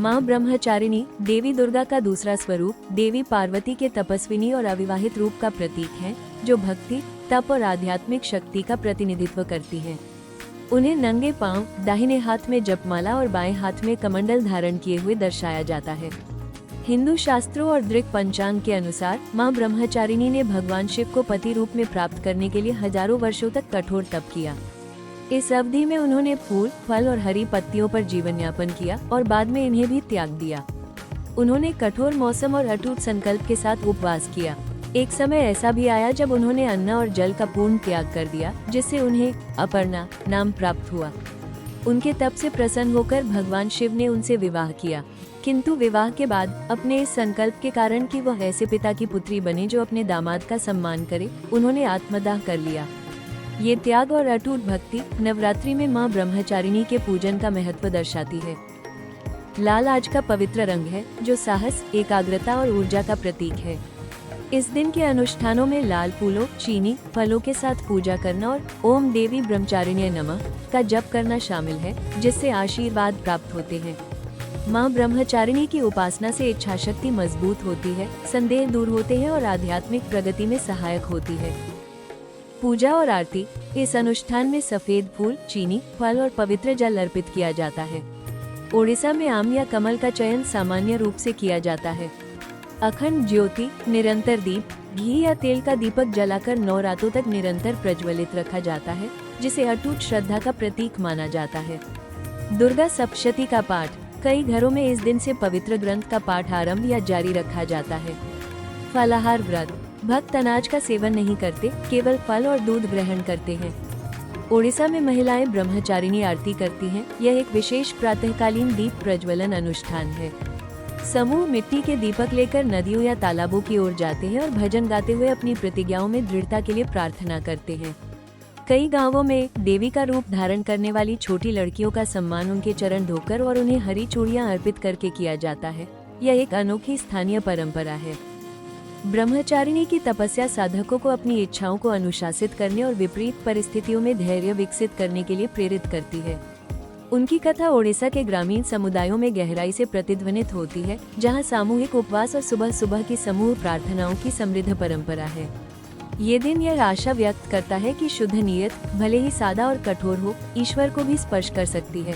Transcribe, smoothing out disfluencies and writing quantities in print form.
माँ ब्रह्मचारिणी देवी दुर्गा का दूसरा स्वरूप देवी पार्वती के तपस्विनी और अविवाहित रूप का प्रतीक है, जो भक्ति, तप और आध्यात्मिक शक्ति का प्रतिनिधित्व करती है। उन्हें नंगे पांव, दाहिने हाथ में जपमाला और बाएं हाथ में कमंडल धारण किए हुए दर्शाया जाता है। हिंदू शास्त्रों और दृक पंचांग के अनुसार माँ ब्रह्मचारिणी ने भगवान शिव को पति रूप में प्राप्त करने के लिए हजारों वर्षों तक कठोर तप किया। इस अवधि में उन्होंने फूल, फल और हरी पत्तियों पर जीवन यापन किया और बाद में इन्हें भी त्याग दिया। उन्होंने कठोर मौसम और अटूट संकल्प के साथ उपवास किया। एक समय ऐसा भी आया जब उन्होंने अन्न और जल का पूर्ण त्याग कर दिया, जिससे उन्हें अपर्णा नाम प्राप्त हुआ। उनके तप से प्रसन्न होकर भगवान शिव ने उनसे विवाह किया, किंतु विवाह के बाद अपने इस संकल्प के कारण कि वह ऐसे पिता की पुत्री बने जो अपने दामाद का सम्मान करे, उन्होंने आत्मदाह कर लिया। ये त्याग और अटूट भक्ति नवरात्रि में माँ ब्रह्मचारिणी के पूजन का महत्व दर्शाती है। लाल आज का पवित्र रंग है, जो साहस, एकाग्रता और ऊर्जा का प्रतीक है। इस दिन के अनुष्ठानों में लाल फूलों, चीनी, फलों के साथ पूजा करना और ओम देवी ब्रह्मचारिण्यै नमः का जप करना शामिल है, जिससे आशीर्वाद प्राप्त होते हैं। माँ ब्रह्मचारिणी की उपासना से इच्छाशक्ति मजबूत होती है, संदेह दूर होते हैं और आध्यात्मिक प्रगति में सहायक होती है। पूजा और आरती। इस अनुष्ठान में सफेद फूल, चीनी, फल और पवित्र जल अर्पित किया जाता है। ओडिशा में आम या कमल का चयन सामान्य रूप से किया जाता है। अखंड ज्योति, निरंतर दीप, घी या तेल का दीपक जलाकर 9 रातों तक निरंतर प्रज्वलित रखा जाता है, जिसे अटूट श्रद्धा का प्रतीक माना जाता है। दुर्गा सप्तशती का पाठ। कई घरों में इस दिन से पवित्र ग्रंथ का पाठ आरंभ या जारी रखा जाता है। फलाहार व्रत। भक्त अनाज का सेवन नहीं करते, केवल फल और दूध ग्रहण करते हैं। ओडिशा में महिलाएं ब्रह्मचारिणी आरती करती हैं। यह एक विशेष प्रातःकालीन दीप प्रज्वलन अनुष्ठान है। समूह मिट्टी के दीपक लेकर नदियों या तालाबों की ओर जाते हैं और भजन गाते हुए अपनी प्रतिज्ञाओं में दृढ़ता के लिए प्रार्थना करते हैं। कई गांवों में देवी का रूप धारण करने वाली छोटी लड़कियों का सम्मान उनके चरण धोकर और उन्हें हरी चूड़ियां अर्पित करके किया जाता है। यह एक अनोखी स्थानीय परंपरा है। ब्रह्मचारिणी की तपस्या साधकों को अपनी इच्छाओं को अनुशासित करने और विपरीत परिस्थितियों में धैर्य विकसित करने के लिए प्रेरित करती है। उनकी कथा ओडिशा के ग्रामीण समुदायों में गहराई से प्रतिध्वनित होती है, जहां सामूहिक उपवास और सुबह सुबह की समूह प्रार्थनाओं की समृद्ध परंपरा है। ये दिन यह आशा व्यक्त करता है कि शुद्ध नियत, भले ही सादा और कठोर हो, ईश्वर को भी स्पर्श कर सकती है।